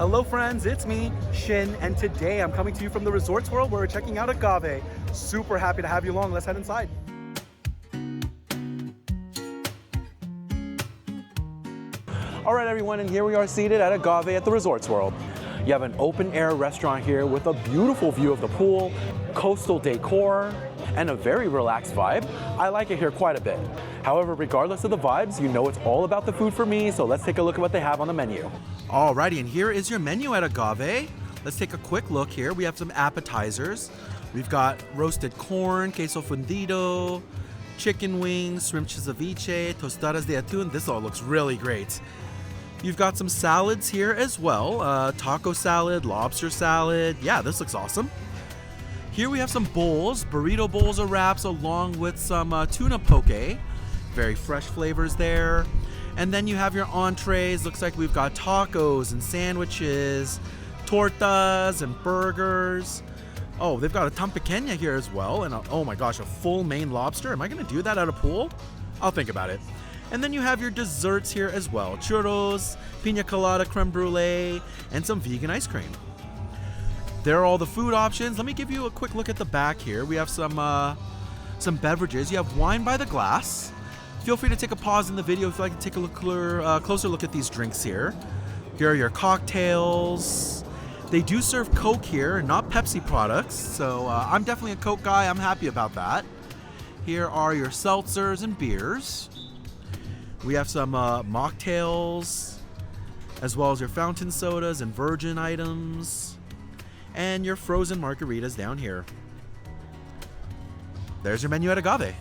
Hello friends, it's me, Shin, and today I'm coming to you from the Resorts World where we're checking out Agave. Super happy to have you along. Let's head inside. All right, everyone, and here we are seated at Agave at the Resorts World. You have an open-air restaurant here with a beautiful view of the pool, coastal decor, and a very relaxed vibe. I like it here quite a bit. However, regardless of the vibes, you know it's all about the food for me, so let's take a look at what they have on the menu. Alrighty, and here is your menu at Agave. Let's take a quick look here. We have some appetizers. We've got roasted corn, queso fundido, chicken wings, shrimp ceviche, tostadas de atún. This all looks really great. You've got some salads here as well. Taco salad, lobster salad. Yeah, this looks awesome. Here we have some bowls, burrito bowls or wraps, along with some tuna poke. Very fresh flavors there. And then you have your entrees. Looks like we've got tacos and sandwiches, tortas and burgers. Oh, they've got a tan pequeña here as well. And oh my gosh, a full Maine lobster. Am I gonna do that at a pool? I'll think about it. And then you have your desserts here as well. Churros, piña colada, creme brulee, and some vegan ice cream. There are all the food options. Let me give you a quick look at the back here. We have some beverages. You have wine by the glass. Feel free to take a pause in the video if you'd like to take a closer look at these drinks here. Here are your cocktails. They do serve Coke here, not Pepsi products, so I'm definitely a Coke guy. I'm happy about that. Here are your seltzers and beers. We have some mocktails, as well as your fountain sodas and virgin items, and your frozen margaritas down here. There's your menu at Agave.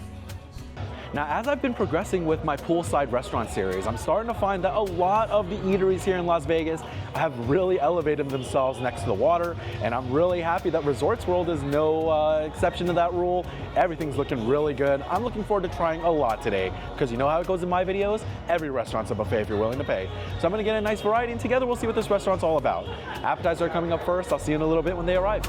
Now, as I've been progressing with my poolside restaurant series, I'm starting to find that a lot of the eateries here in Las Vegas have really elevated themselves next to the water, and I'm really happy that Resorts World is no exception to that rule. Everything's looking really good. I'm looking forward to trying a lot today, because you know how it goes in my videos? Every restaurant's a buffet if you're willing to pay. So I'm gonna get a nice variety, and together we'll see what this restaurant's all about. Appetizers are coming up first. I'll see you in a little bit when they arrive.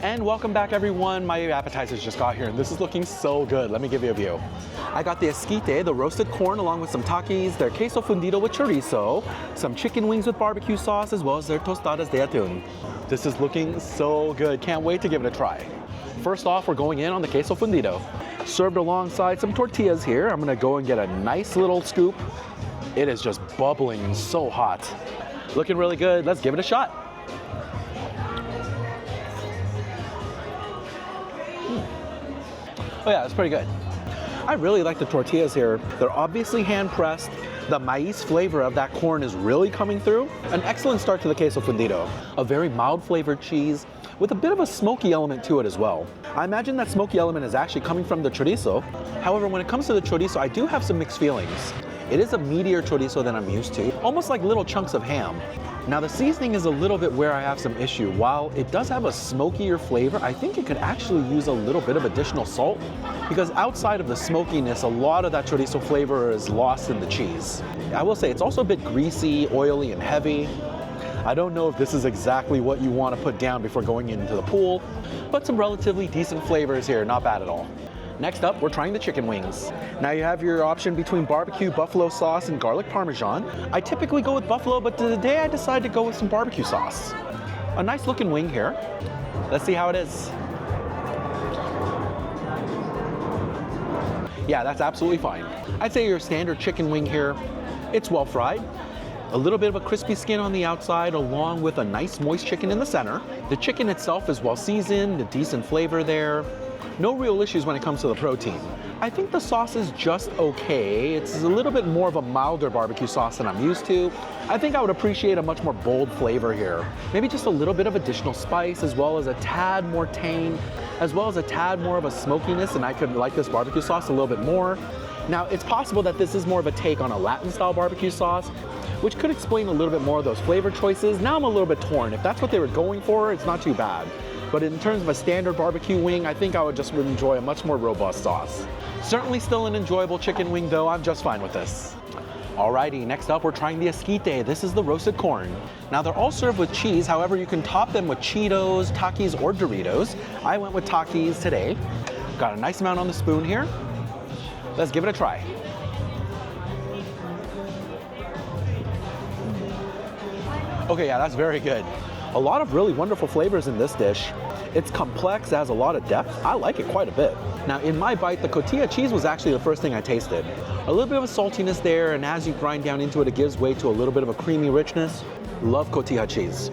And welcome back, everyone. My appetizers just got here and this is looking so good. Let me give you a view. I got the esquite, the roasted corn, along with some takis, their queso fundido with chorizo, some chicken wings with barbecue sauce, as well as their tostadas de atún. This is looking so good. Can't wait to give it a try. First off, we're going in on the queso fundido. Served alongside some tortillas here. I'm gonna go and get a nice little scoop. It is just bubbling and so hot. Looking really good. Let's give it a shot. Oh yeah, it's pretty good. I really like the tortillas here. They're obviously hand-pressed. The maíz flavor of that corn is really coming through. An excellent start to the queso fundido. A very mild flavored cheese with a bit of a smoky element to it as well. I imagine that smoky element is actually coming from the chorizo. However, when it comes to the chorizo, I do have some mixed feelings. It is a meatier chorizo than I'm used to, almost like little chunks of ham. Now the seasoning is a little bit where I have some issue. While it does have a smokier flavor, I think it could actually use a little bit of additional salt, because outside of the smokiness, a lot of that chorizo flavor is lost in the cheese. I will say it's also a bit greasy, oily, and heavy. I don't know if this is exactly what you want to put down before going into the pool, but some relatively decent flavors here, not bad at all. Next up, we're trying the chicken wings. Now you have your option between barbecue, buffalo sauce, and garlic parmesan. I typically go with buffalo, but today I decided to go with some barbecue sauce. A nice looking wing here. Let's see how it is. Yeah, that's absolutely fine. I'd say your standard chicken wing here. It's well fried. A little bit of a crispy skin on the outside, along with a nice moist chicken in the center. The chicken itself is well seasoned, a decent flavor there. No real issues when it comes to the protein. I think the sauce is just okay. It's a little bit more of a milder barbecue sauce than I'm used to. I think I would appreciate a much more bold flavor here. Maybe just a little bit of additional spice, as well as a tad more tang, as well as a tad more of a smokiness, and I could like this barbecue sauce a little bit more. Now, it's possible that this is more of a take on a Latin-style barbecue sauce, which could explain a little bit more of those flavor choices. Now I'm a little bit torn. If that's what they were going for, it's not too bad. But in terms of a standard barbecue wing, I think I would just enjoy a much more robust sauce. Certainly still an enjoyable chicken wing though, I'm just fine with this. Alrighty, next up we're trying the esquite. This is the roasted corn. Now they're all served with cheese, however you can top them with Cheetos, Takis, or Doritos. I went with Takis today. Got a nice amount on the spoon here. Let's give it a try. Okay, yeah, that's very good. A lot of really wonderful flavors in this dish. It's complex, it has a lot of depth. I like it quite a bit. Now in my bite, the cotija cheese was actually the first thing I tasted. A little bit of a saltiness there, and as you grind down into it, it gives way to a little bit of a creamy richness. Love cotija cheese.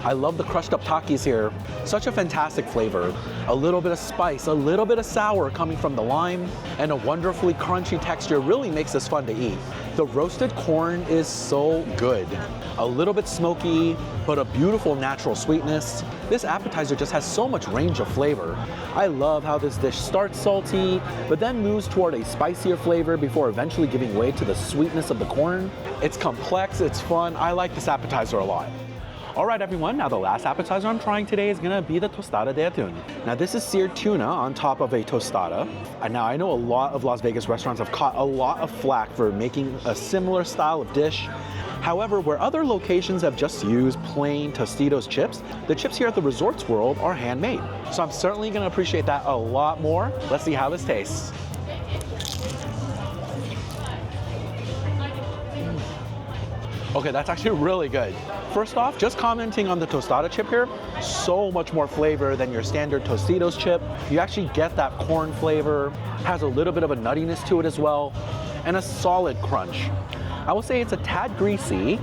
I love the crushed up Takis here. Such a fantastic flavor. A little bit of spice, a little bit of sour coming from the lime, and a wonderfully crunchy texture really makes this fun to eat. The roasted corn is so good. A little bit smoky, but a beautiful natural sweetness. This appetizer just has so much range of flavor. I love how this dish starts salty, but then moves toward a spicier flavor before eventually giving way to the sweetness of the corn. It's complex, it's fun. I like this appetizer a lot. All right, everyone, now the last appetizer I'm trying today is gonna be the tostada de atún. Now this is seared tuna on top of a tostada. And now I know a lot of Las Vegas restaurants have caught a lot of flack for making a similar style of dish. However, where other locations have just used plain Tostitos chips, the chips here at the Resorts World are handmade. So I'm certainly gonna appreciate that a lot more. Let's see how this tastes. Okay, that's actually really good. First off, just commenting on the tostada chip here, so much more flavor than your standard Tostitos chip. You actually get that corn flavor, has a little bit of a nuttiness to it as well, and a solid crunch. I will say it's a tad greasy,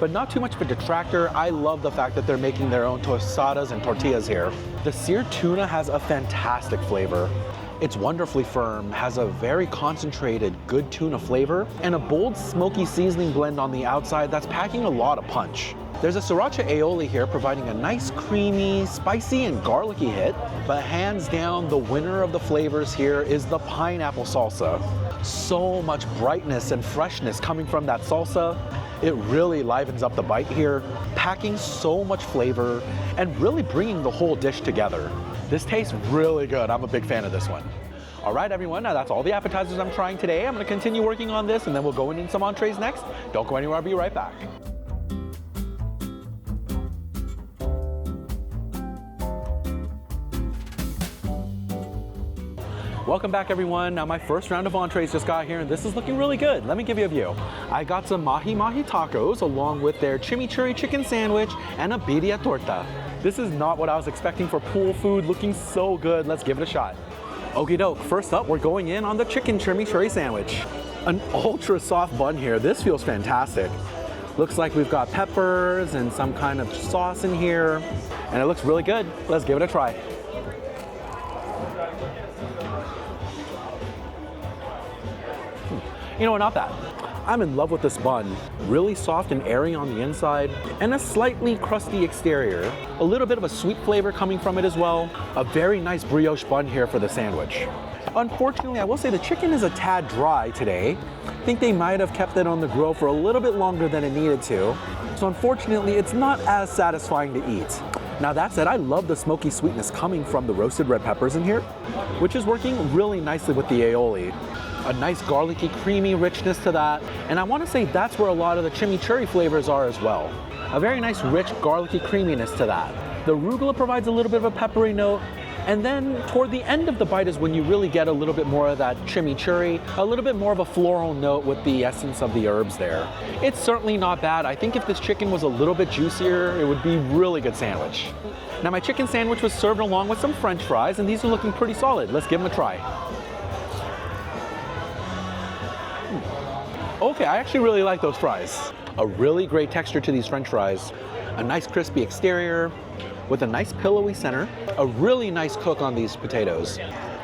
but not too much of a detractor. I love the fact that they're making their own tostadas and tortillas here. The seared tuna has a fantastic flavor. It's wonderfully firm, has a very concentrated, good tuna flavor, and a bold, smoky seasoning blend on the outside that's packing a lot of punch. There's a sriracha aioli here providing a nice, creamy, spicy, and garlicky hit, but hands down, the winner of the flavors here is the pineapple salsa. So much brightness and freshness coming from that salsa. It really livens up the bite here, packing so much flavor and really bringing the whole dish together. This tastes really good. I'm a big fan of this one. All right, everyone, now that's all the appetizers I'm trying today. I'm gonna continue working on this and then we'll go in some entrees next. Don't go anywhere, I'll be right back. Welcome back, everyone. Now my first round of entrees just got here and this is looking really good. Let me give you a view. I got some mahi mahi tacos along with their chimichurri chicken sandwich and a birria torta. This is not what I was expecting for pool food, looking so good. Let's give it a shot. Okie doke, first up, we're going in on the chicken chimichurri sandwich. An ultra soft bun here. This feels fantastic. Looks like we've got peppers and some kind of sauce in here, and it looks really good. Let's give it a try. You know what, not bad. I'm in love with this bun. Really soft and airy on the inside, and a slightly crusty exterior. A little bit of a sweet flavor coming from it as well. A very nice brioche bun here for the sandwich. Unfortunately, I will say the chicken is a tad dry today. I think they might have kept it on the grill for a little bit longer than it needed to. So unfortunately, it's not as satisfying to eat. Now that said, I love the smoky sweetness coming from the roasted red peppers in here, which is working really nicely with the aioli. A nice garlicky, creamy richness to that. And I want to say that's where a lot of the chimichurri flavors are as well. A very nice, rich, garlicky creaminess to that. The arugula provides a little bit of a peppery note. And then toward the end of the bite is when you really get a little bit more of that chimichurri, a little bit more of a floral note with the essence of the herbs there. It's certainly not bad. I think if this chicken was a little bit juicier, it would be a really good sandwich. Now my chicken sandwich was served along with some French fries, and these are looking pretty solid. Let's give them a try. Okay, I actually really like those fries. A really great texture to these French fries. A nice crispy exterior with a nice pillowy center. A really nice cook on these potatoes.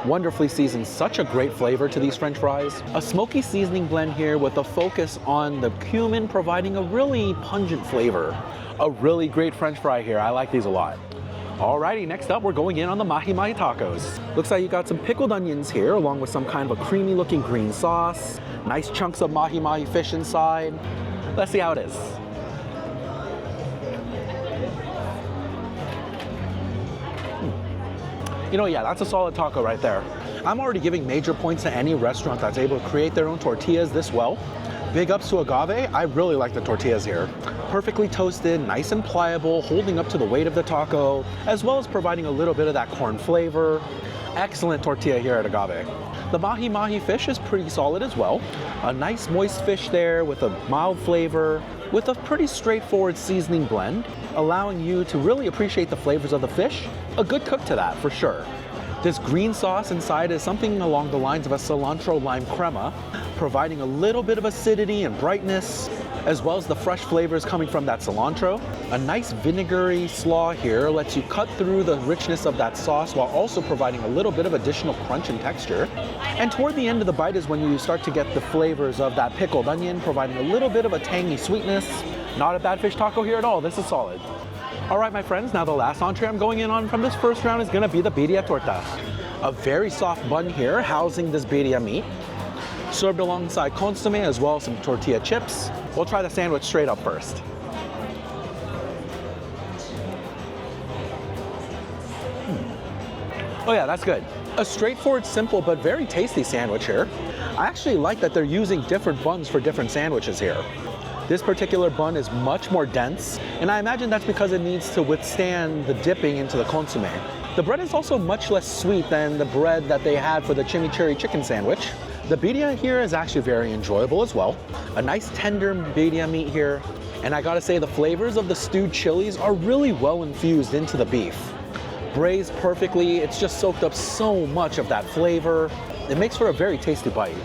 Wonderfully seasoned, such a great flavor to these French fries. A smoky seasoning blend here with a focus on the cumin providing a really pungent flavor. A really great French fry here, I like these a lot. Alrighty, next up we're going in on the mahi mahi tacos. Looks like you got some pickled onions here along with some kind of a creamy looking green sauce. Nice chunks of mahi mahi fish inside. Let's see how it is. You know, yeah, that's a solid taco right there. I'm already giving major points to any restaurant that's able to create their own tortillas this well. Big ups to Agave. I really like the tortillas here. Perfectly toasted, nice and pliable, holding up to the weight of the taco, as well as providing a little bit of that corn flavor. Excellent tortilla here at Agave. The mahi-mahi fish is pretty solid as well. A nice moist fish there with a mild flavor, with a pretty straightforward seasoning blend, allowing you to really appreciate the flavors of the fish. A good cook to that, for sure. This green sauce inside is something along the lines of a cilantro lime crema, providing a little bit of acidity and brightness, as well as the fresh flavors coming from that cilantro. A nice vinegary slaw here lets you cut through the richness of that sauce while also providing a little bit of additional crunch and texture. And toward the end of the bite is when you start to get the flavors of that pickled onion, providing a little bit of a tangy sweetness. Not a bad fish taco here at all. This is solid. All right, my friends, now the last entree I'm going in on from this first round is gonna be the birria torta. A very soft bun here housing this birria meat, served alongside consomme as well as some tortilla chips. We'll try the sandwich straight up first. Oh yeah, that's good. A straightforward, simple, but very tasty sandwich here. I actually like that they're using different buns for different sandwiches here. This particular bun is much more dense, and I imagine that's because it needs to withstand the dipping into the consomme. The bread is also much less sweet than the bread that they had for the chimichurri chicken sandwich. The birria here is actually very enjoyable as well. A nice tender birria meat here, and I gotta say the flavors of the stewed chilies are really well infused into the beef. Braised perfectly, it's just soaked up so much of that flavor. It makes for a very tasty bite.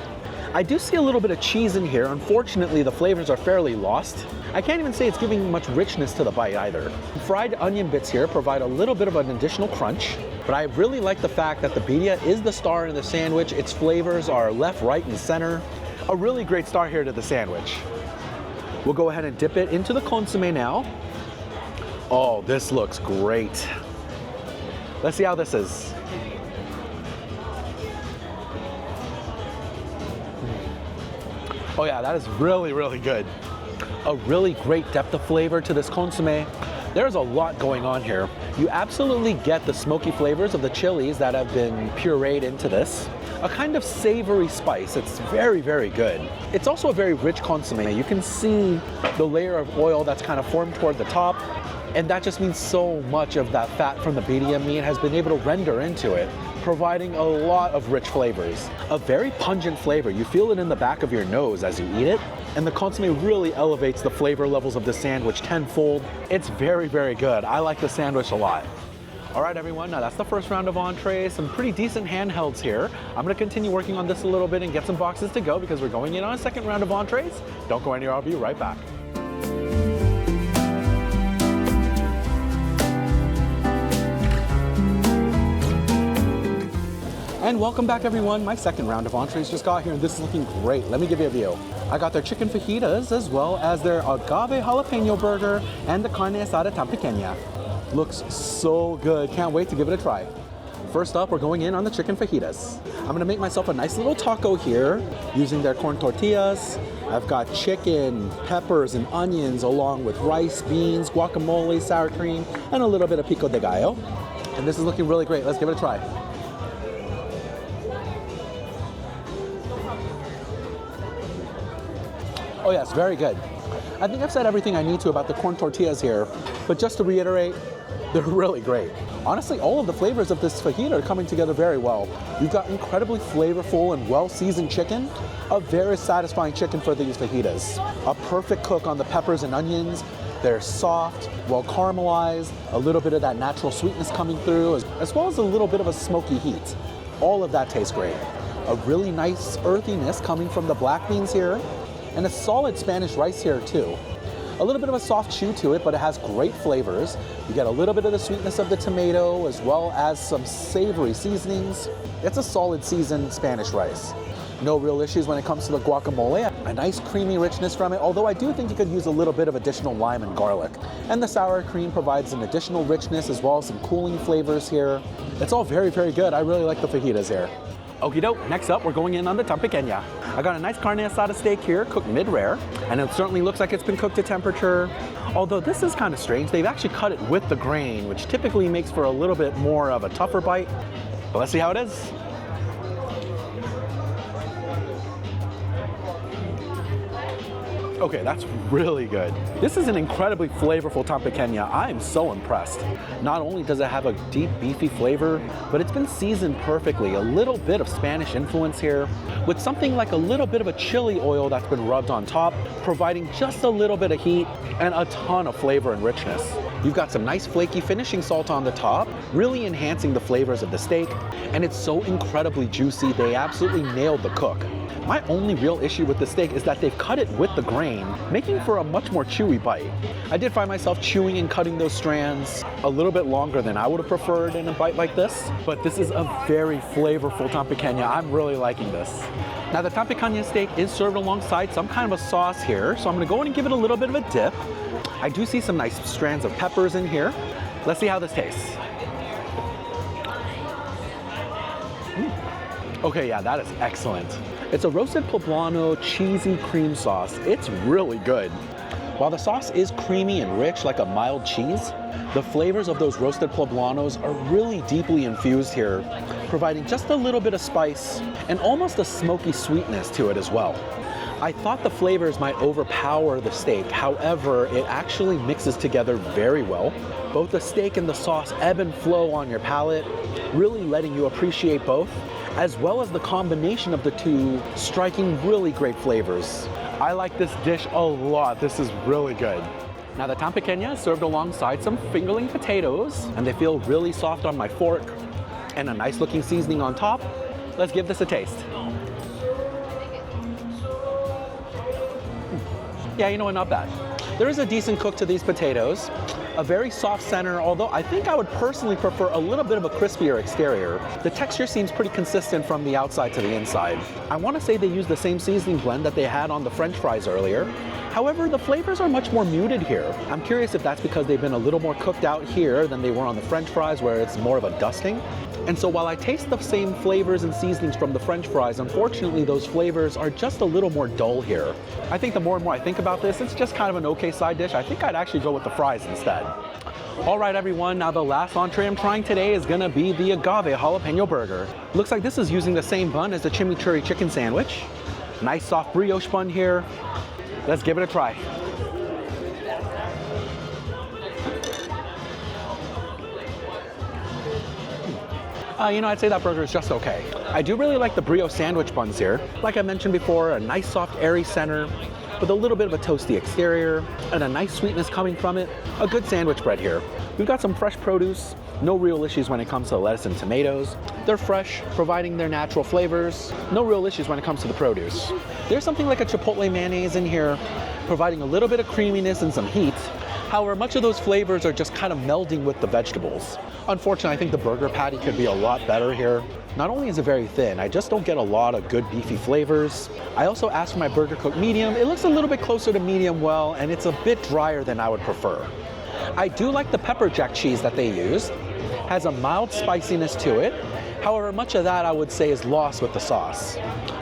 I do see a little bit of cheese in here. Unfortunately, the flavors are fairly lost. I can't even say it's giving much richness to the bite either. Fried onion bits here provide a little bit of an additional crunch, but I really like the fact that the birria is the star in the sandwich. Its flavors are left, right, and center. A really great start here to the sandwich. We'll go ahead and dip it into the consomme now. Oh, this looks great. Let's see how this is. Oh yeah, that is really, really good. A really great depth of flavor to this consomme. There's a lot going on here. You absolutely get the smoky flavors of the chilies that have been pureed into this. A kind of savory spice. It's very, very good. It's also a very rich consomme. You can see the layer of oil that's kind of formed toward the top, and that just means so much of that fat from the birria meat has been able to render into it, providing a lot of rich flavors. A very pungent flavor. You feel it in the back of your nose as you eat it, and the consomme really elevates the flavor levels of the sandwich tenfold. It's very, very good. I like the sandwich a lot. All right, everyone, now that's the first round of entrees, some pretty decent handhelds here. I'm gonna continue working on this a little bit and get some boxes to go because we're going in on a second round of entrees. Don't go anywhere, I'll be right back. And welcome back, everyone. My second round of entrees just got here, and this is looking great. Let me give you a view. I got their chicken fajitas, as well as their agave jalapeno burger and the carne asada tampiqueña. Looks so good. Can't wait to give it a try. First up, we're going in on the chicken fajitas. I'm gonna make myself a nice little taco here using their corn tortillas. I've got chicken, peppers, and onions, along with rice, beans, guacamole, sour cream, and a little bit of pico de gallo. And this is looking really great. Let's give it a try. Oh yes, very good. I think I've said everything I need to about the corn tortillas here, but just to reiterate, they're really great. Honestly, all of the flavors of this fajita are coming together very well. You've got incredibly flavorful and well-seasoned chicken, a very satisfying chicken for these fajitas. A perfect cook on the peppers and onions. They're soft, well caramelized, a little bit of that natural sweetness coming through, as well as a little bit of a smoky heat. All of that tastes great. A really nice earthiness coming from the black beans here, and a solid Spanish rice here too. A little bit of a soft chew to it, but it has great flavors. You get a little bit of the sweetness of the tomato, as well as some savory seasonings. It's a solid seasoned Spanish rice. No real issues when it comes to the guacamole. A nice creamy richness from it, although I do think you could use a little bit of additional lime and garlic. And the sour cream provides an additional richness, as well as some cooling flavors here. It's all very, very good. I really like the fajitas here. Okie doke, next up we're going in on the tampiqueña. I got a nice carne asada steak here, cooked mid-rare, and it certainly looks like it's been cooked to temperature. Although this is kind of strange, they've actually cut it with the grain, which typically makes for a little bit more of a tougher bite. But let's see how it is. Okay, that's really good. This is an incredibly flavorful Tampekenya. I am so impressed. Not only does it have a deep, beefy flavor, but it's been seasoned perfectly. A little bit of Spanish influence here, with something like a little bit of a chili oil that's been rubbed on top, providing just a little bit of heat and a ton of flavor and richness. You've got some nice flaky finishing salt on the top, really enhancing the flavors of the steak, and it's so incredibly juicy, they absolutely nailed the cook. My only real issue with the steak is that they've cut it with the grain, making for a much more chewy bite. I did find myself chewing and cutting those strands a little bit longer than I would have preferred in a bite like this, but this is a very flavorful Tampekenya. I'm really liking this. Now the Tampekenya steak is served alongside some kind of a sauce here, so I'm gonna go in and give it a little bit of a dip. I do see some nice strands of peppers in here. Let's see how this tastes. Okay, yeah, that is excellent. It's a roasted poblano cheesy cream sauce. It's really good. While the sauce is creamy and rich like a mild cheese, the flavors of those roasted poblanos are really deeply infused here, providing just a little bit of spice and almost a smoky sweetness to it as well. I thought the flavors might overpower the steak, however, it actually mixes together very well. Both the steak and the sauce ebb and flow on your palate, really letting you appreciate both, as well as the combination of the two striking really great flavors. I like this dish a lot. This is really good. Now the Tampekenya is served alongside some fingerling potatoes, and they feel really soft on my fork, and a nice looking seasoning on top. Let's give this a taste. Yeah, you know what, not bad. There is a decent cook to these potatoes, a very soft center, although I think I would personally prefer a little bit of a crispier exterior. The texture seems pretty consistent from the outside to the inside. I want to say they use the same seasoning blend that they had on the French fries earlier. However, the flavors are much more muted here. I'm curious if that's because they've been a little more cooked out here than they were on the French fries, where it's more of a dusting. And so while I taste the same flavors and seasonings from the French fries, unfortunately those flavors are just a little more dull here. I think the more and more I think about this, it's just kind of an okay side dish. I think I'd actually go with the fries instead. All right, everyone, now the last entree I'm trying today is gonna be the Agave jalapeno burger. Looks like this is using the same bun as the chimichurri chicken sandwich. Nice soft brioche bun here. Let's give it a try. I'd say that burger is just okay. I do really like the brioche sandwich buns here. Like I mentioned before, a nice soft airy center with a little bit of a toasty exterior and a nice sweetness coming from it. A good sandwich bread here. We've got some fresh produce, no real issues when it comes to lettuce and tomatoes. They're fresh, providing their natural flavors. No real issues when it comes to the produce. There's something like a chipotle mayonnaise in here, providing a little bit of creaminess and some heat. However, much of those flavors are just kind of melding with the vegetables. Unfortunately, I think the burger patty could be a lot better here. Not only is it very thin, I just don't get a lot of good beefy flavors. I also asked for my burger cooked medium. It looks a little bit closer to medium well, and it's a bit drier than I would prefer. I do like the pepper jack cheese that they used. Has a mild spiciness to it. However, much of that I would say is lost with the sauce.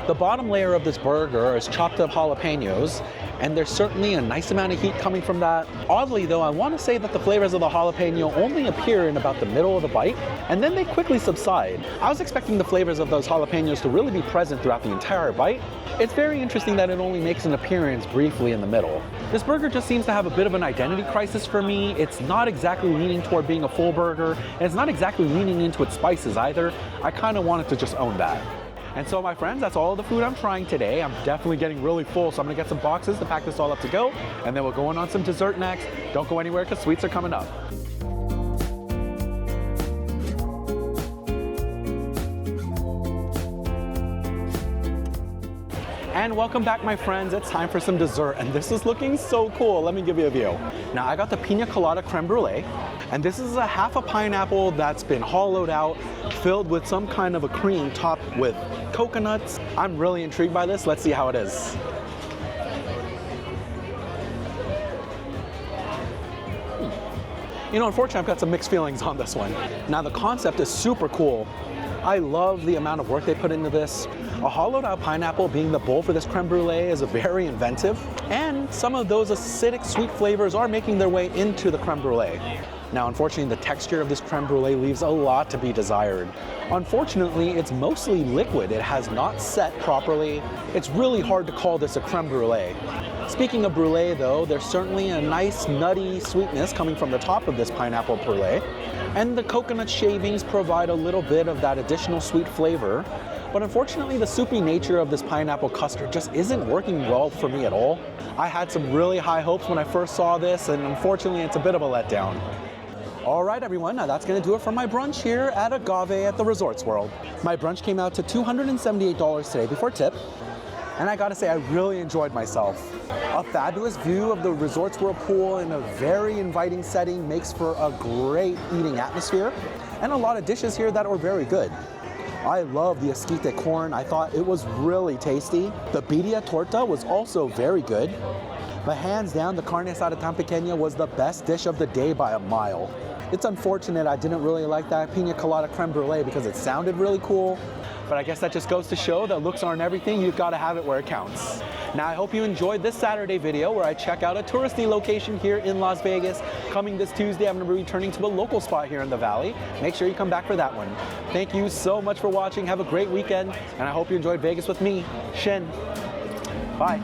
The bottom layer of this burger is chopped up jalapenos, and there's certainly a nice amount of heat coming from that. Oddly though, I want to say that the flavors of the jalapeno only appear in about the middle of the bite, and then they quickly subside. I was expecting the flavors of those jalapenos to really be present throughout the entire bite. It's very interesting that it only makes an appearance briefly in the middle. This burger just seems to have a bit of an identity crisis for me. It's not exactly leaning toward being a full burger, and it's not exactly leaning into its spices either. I kind of wanted to just own that. And so my friends, that's all the food I'm trying today. I'm definitely getting really full, so I'm gonna get some boxes to pack this all up to go, and then we'll go on some dessert next. Don't go anywhere because sweets are coming up. And welcome back, my friends. It's time for some dessert, and this is looking so cool. Let me give you a view. Now, I got the pina colada creme brulee, and this is a half a pineapple that's been hollowed out, filled with some kind of a cream topped with coconuts. I'm really intrigued by this. Let's see how it is. Unfortunately, I've got some mixed feelings on this one. Now, the concept is super cool. I love the amount of work they put into this. A hollowed out pineapple being the bowl for this creme brulee is very inventive, and some of those acidic sweet flavors are making their way into the creme brulee. Now, unfortunately, the texture of this creme brulee leaves a lot to be desired. Unfortunately, it's mostly liquid. It has not set properly. It's really hard to call this a creme brulee. Speaking of brulee though, there's certainly a nice nutty sweetness coming from the top of this pineapple brulee. And the coconut shavings provide a little bit of that additional sweet flavor. But unfortunately, the soupy nature of this pineapple custard just isn't working well for me at all. I had some really high hopes when I first saw this, and unfortunately, it's a bit of a letdown. All right, everyone, now that's gonna do it for my brunch here at Agave at the Resorts World. My brunch came out to $278 today before tip, and I gotta say, I really enjoyed myself. A fabulous view of the Resorts World pool in a very inviting setting makes for a great eating atmosphere, and a lot of dishes here that were very good. I love the esquite corn. I thought it was really tasty. The birria torta was also very good. But hands down, the carne asada tan pequeña was the best dish of the day by a mile. It's unfortunate I didn't really like that pina colada creme brulee because it sounded really cool, but I guess that just goes to show that looks aren't everything. You've got to have it where it counts. Now, I hope you enjoyed this Saturday video where I check out a touristy location here in Las Vegas. Coming this Tuesday, I'm going to be returning to a local spot here in the Valley. Make sure you come back for that one. Thank you so much for watching. Have a great weekend, and I hope you enjoyed Vegas with me, Shin. Bye.